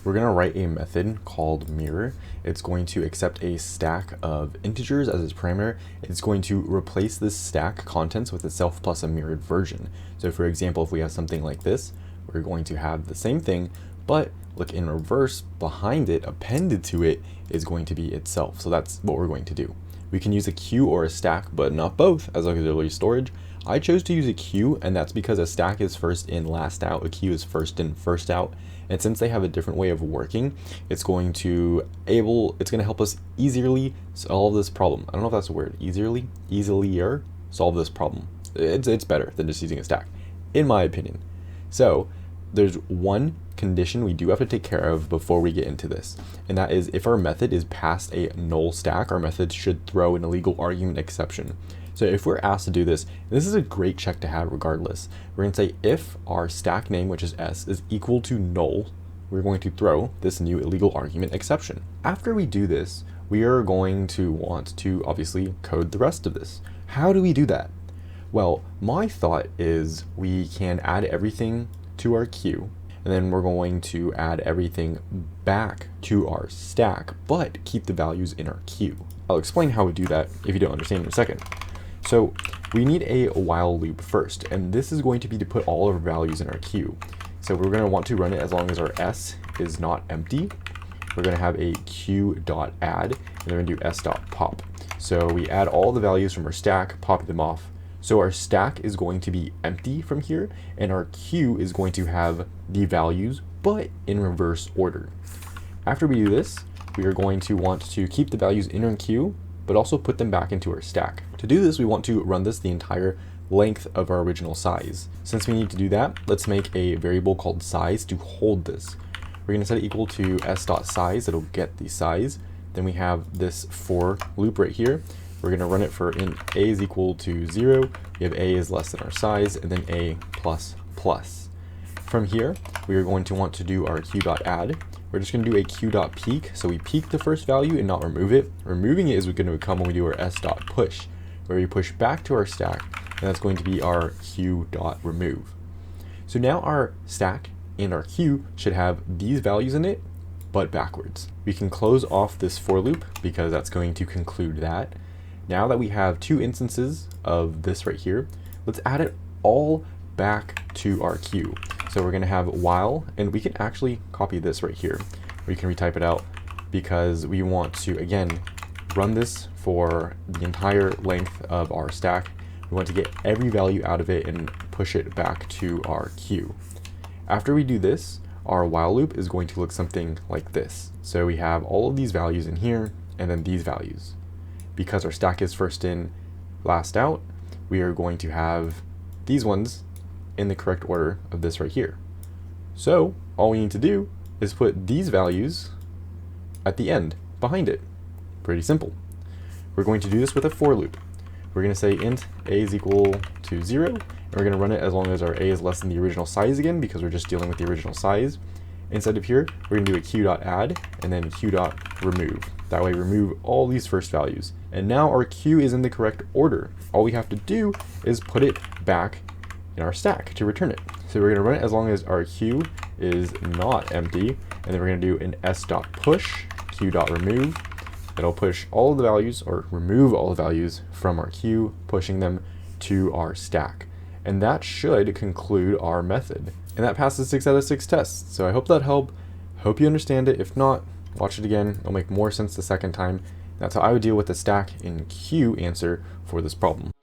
we're going to write a method called mirror. It's going to accept a stack of integers as its parameter. It's going to replace this stack contents with itself plus a mirrored version. So for example, if we have something like this, we're going to have the same thing, but look in reverse, behind it, appended to it, is going to be itself. So that's what we're going to do. We can use a queue or a stack, but not both as auxiliary storage. I chose to use a queue, and that's because a stack is first in, last out. A queue is first in, first out. And since they have a different way of working, it's going to help us easily solve this problem. I don't know if that's a word. Easilier solve this problem. It's better than just using a stack, in my opinion. So there's one condition we do have to take care of before we get into this, and that is if our method is past a null stack, our method should throw an illegal argument exception. So if we're asked to do this, this is a great check to have regardless. We're going to say if our stack name, which is s, is equal to null, we're going to throw this new illegal argument exception. After we do this, we are going to want to obviously code the rest of this. How do we do that? Well, my thought is we can add everything to our queue, and then we're going to add everything back to our stack, but keep the values in our queue. I'll explain how we do that if you don't understand in a second. So we need a while loop first, and this is going to be to put all of our values in our queue. So we're going to want to run it as long as our s is not empty. We're going to have a queue.add, and then we're going to do s.pop. So we add all the values from our stack, pop them off. So our stack is going to be empty from here, and our queue is going to have the values, but in reverse order. After we do this, we are going to want to keep the values in our queue, but also put them back into our stack. To do this, we want to run this the entire length of our original size. Since we need to do that, let's make a variable called size to hold this. We're going to set it equal to s.size, it'll get the size. Then we have this for loop right here. We're going to run it for int a is equal to 0, we have a is less than our size, and then a plus plus. From here, we are going to want to do our queue.add. We're just going to do a queue.peek, so we peek the first value and not remove it. Removing it is going to come when we do our s.push, where we push back to our stack, and that's going to be our queue.remove. So now our stack and our queue should have these values in it, but backwards. We can close off this for loop because that's going to conclude that. Now that we have two instances of this right here, let's add it all back to our queue. So we're going to have while, and we can actually copy this right here. We can retype it out because we want to, again, run this for the entire length of our stack. We want to get every value out of it and push it back to our queue. After we do this, our while loop is going to look something like this. So we have all of these values in here, and then these values. Because our stack is first in, last out, we are going to have these ones in the correct order of this right here. So all we need to do is put these values at the end, behind it. Pretty simple. We're going to do this with a for loop. We're going to say int a is equal to 0, and we're going to run it as long as our a is less than the original size again, because we're just dealing with the original size. Inside of here, we're going to do a queue.add and then queue.remove. That way remove all these first values. And now our queue is in the correct order. All we have to do is put it back in our stack to return it. So we're going to run it as long as our queue is not empty, and then we're going to do an s.push, queue.remove. It'll push all of the values, or remove all the values from our queue, pushing them to our stack. And that should conclude our method. And that passes 6 out of 6 tests. So I hope that helped. Hope you understand it. If not, watch it again. It'll make more sense the second time. That's how I would deal with the stack and queue answer for this problem.